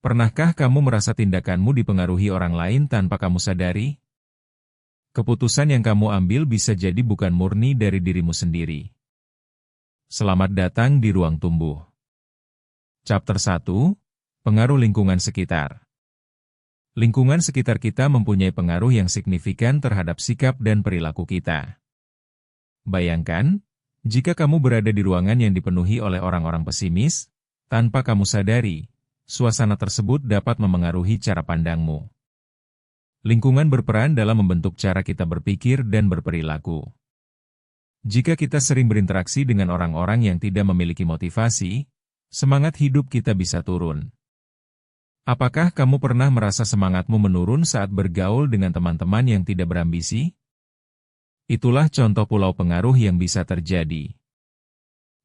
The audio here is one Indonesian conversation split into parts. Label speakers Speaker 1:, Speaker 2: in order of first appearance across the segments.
Speaker 1: Pernahkah kamu merasa tindakanmu dipengaruhi orang lain tanpa kamu sadari? Keputusan yang kamu ambil bisa jadi bukan murni dari dirimu sendiri. Selamat datang di Ruang Tumbuh. Chapter 1, Pengaruh Lingkungan Sekitar. Lingkungan sekitar kita mempunyai pengaruh yang signifikan terhadap sikap dan perilaku kita. Bayangkan, jika kamu berada di ruangan yang dipenuhi oleh orang-orang pesimis, tanpa kamu sadari, suasana tersebut dapat memengaruhi cara pandangmu. Lingkungan berperan dalam membentuk cara kita berpikir dan berperilaku. Jika kita sering berinteraksi dengan orang-orang yang tidak memiliki motivasi, semangat hidup kita bisa turun. Apakah kamu pernah merasa semangatmu menurun saat bergaul dengan teman-teman yang tidak berambisi? Itulah contoh pulau pengaruh yang bisa terjadi.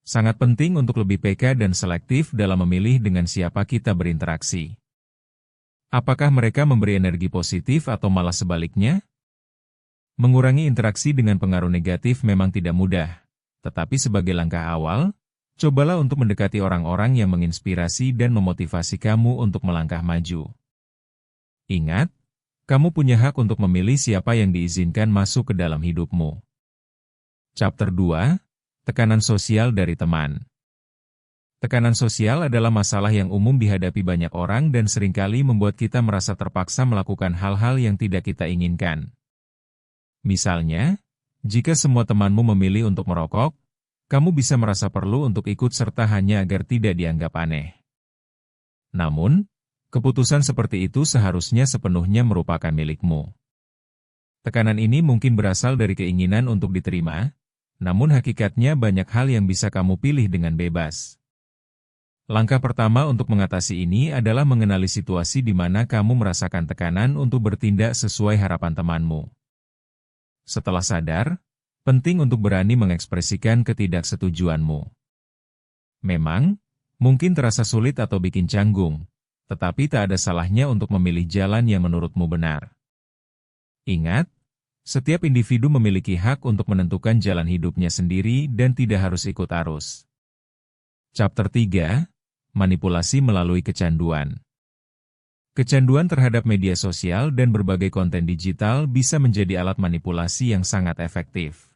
Speaker 1: Sangat penting untuk lebih peka dan selektif dalam memilih dengan siapa kita berinteraksi. Apakah mereka memberi energi positif atau malah sebaliknya? Mengurangi interaksi dengan pengaruh negatif memang tidak mudah, tetapi sebagai langkah awal, cobalah untuk mendekati orang-orang yang menginspirasi dan memotivasi kamu untuk melangkah maju. Ingat, kamu punya hak untuk memilih siapa yang diizinkan masuk ke dalam hidupmu. Chapter 2, Tekanan Sosial dari Teman. Tekanan sosial adalah masalah yang umum dihadapi banyak orang dan seringkali membuat kita merasa terpaksa melakukan hal-hal yang tidak kita inginkan. Misalnya, jika semua temanmu memilih untuk merokok, kamu bisa merasa perlu untuk ikut serta hanya agar tidak dianggap aneh. Namun, keputusan seperti itu seharusnya sepenuhnya merupakan milikmu. Tekanan ini mungkin berasal dari keinginan untuk diterima, namun hakikatnya banyak hal yang bisa kamu pilih dengan bebas. Langkah pertama untuk mengatasi ini adalah mengenali situasi di mana kamu merasakan tekanan untuk bertindak sesuai harapan temanmu. Setelah sadar, penting untuk berani mengekspresikan ketidaksetujuanmu. Memang, mungkin terasa sulit atau bikin canggung, tetapi tak ada salahnya untuk memilih jalan yang menurutmu benar. Ingat, setiap individu memiliki hak untuk menentukan jalan hidupnya sendiri dan tidak harus ikut arus. Chapter 3, Manipulasi Melalui Kecanduan. Kecanduan terhadap media sosial dan berbagai konten digital bisa menjadi alat manipulasi yang sangat efektif.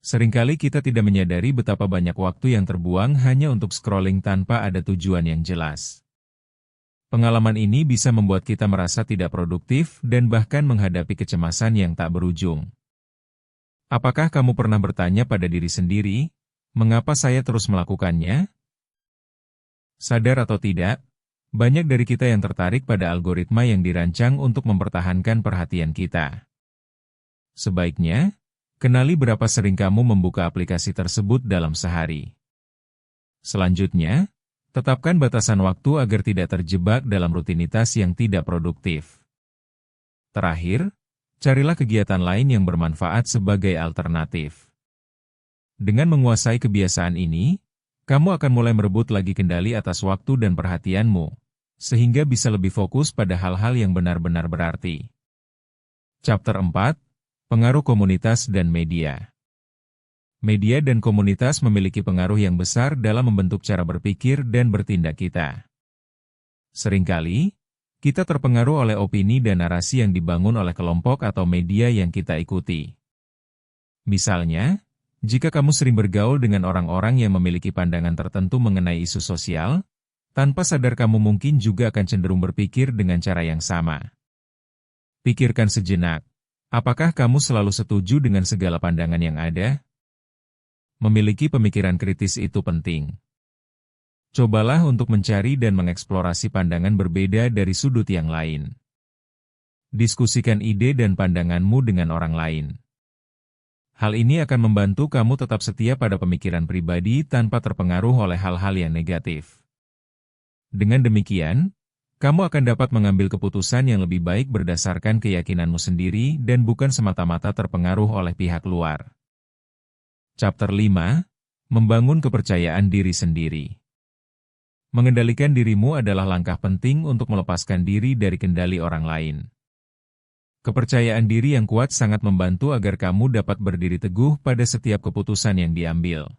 Speaker 1: Seringkali kita tidak menyadari betapa banyak waktu yang terbuang hanya untuk scrolling tanpa ada tujuan yang jelas. Pengalaman ini bisa membuat kita merasa tidak produktif dan bahkan menghadapi kecemasan yang tak berujung. Apakah kamu pernah bertanya pada diri sendiri, mengapa saya terus melakukannya? Sadar atau tidak, banyak dari kita yang tertarik pada algoritma yang dirancang untuk mempertahankan perhatian kita. Sebaiknya, kenali berapa sering kamu membuka aplikasi tersebut dalam sehari. Selanjutnya, tetapkan batasan waktu agar tidak terjebak dalam rutinitas yang tidak produktif. Terakhir, carilah kegiatan lain yang bermanfaat sebagai alternatif. Dengan menguasai kebiasaan ini, kamu akan mulai merebut lagi kendali atas waktu dan perhatianmu, sehingga bisa lebih fokus pada hal-hal yang benar-benar berarti. Chapter 4, Pengaruh Komunitas dan Media. Media dan komunitas memiliki pengaruh yang besar dalam membentuk cara berpikir dan bertindak kita. Seringkali, kita terpengaruh oleh opini dan narasi yang dibangun oleh kelompok atau media yang kita ikuti. Misalnya, jika kamu sering bergaul dengan orang-orang yang memiliki pandangan tertentu mengenai isu sosial, tanpa sadar kamu mungkin juga akan cenderung berpikir dengan cara yang sama. Pikirkan sejenak, apakah kamu selalu setuju dengan segala pandangan yang ada? Memiliki pemikiran kritis itu penting. Cobalah untuk mencari dan mengeksplorasi pandangan berbeda dari sudut yang lain. Diskusikan ide dan pandanganmu dengan orang lain. Hal ini akan membantu kamu tetap setia pada pemikiran pribadi tanpa terpengaruh oleh hal-hal yang negatif. Dengan demikian, kamu akan dapat mengambil keputusan yang lebih baik berdasarkan keyakinanmu sendiri dan bukan semata-mata terpengaruh oleh pihak luar. Chapter 5, Membangun Kepercayaan Diri Sendiri. Mengendalikan dirimu adalah langkah penting untuk melepaskan diri dari kendali orang lain. Kepercayaan diri yang kuat sangat membantu agar kamu dapat berdiri teguh pada setiap keputusan yang diambil.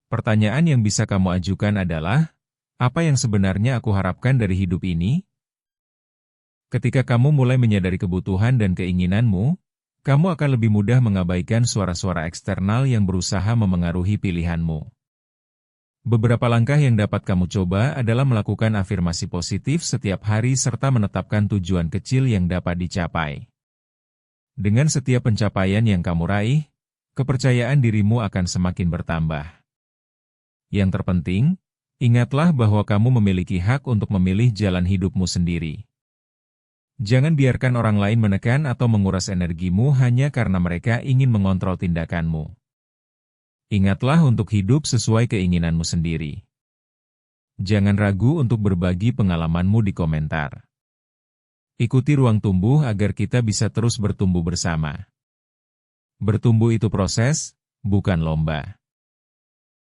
Speaker 1: Pertanyaan yang bisa kamu ajukan adalah, Apa yang sebenarnya aku harapkan dari hidup ini? Ketika kamu mulai menyadari kebutuhan dan keinginanmu, kamu akan lebih mudah mengabaikan suara-suara eksternal yang berusaha memengaruhi pilihanmu. Beberapa langkah yang dapat kamu coba adalah melakukan afirmasi positif setiap hari serta menetapkan tujuan kecil yang dapat dicapai. Dengan setiap pencapaian yang kamu raih, kepercayaan dirimu akan semakin bertambah. Yang terpenting, ingatlah bahwa kamu memiliki hak untuk memilih jalan hidupmu sendiri. Jangan biarkan orang lain menekan atau menguras energimu hanya karena mereka ingin mengontrol tindakanmu. Ingatlah untuk hidup sesuai keinginanmu sendiri. Jangan ragu untuk berbagi pengalamanmu di komentar. Ikuti Ruang Tumbuh agar kita bisa terus bertumbuh bersama. Bertumbuh itu proses, bukan lomba.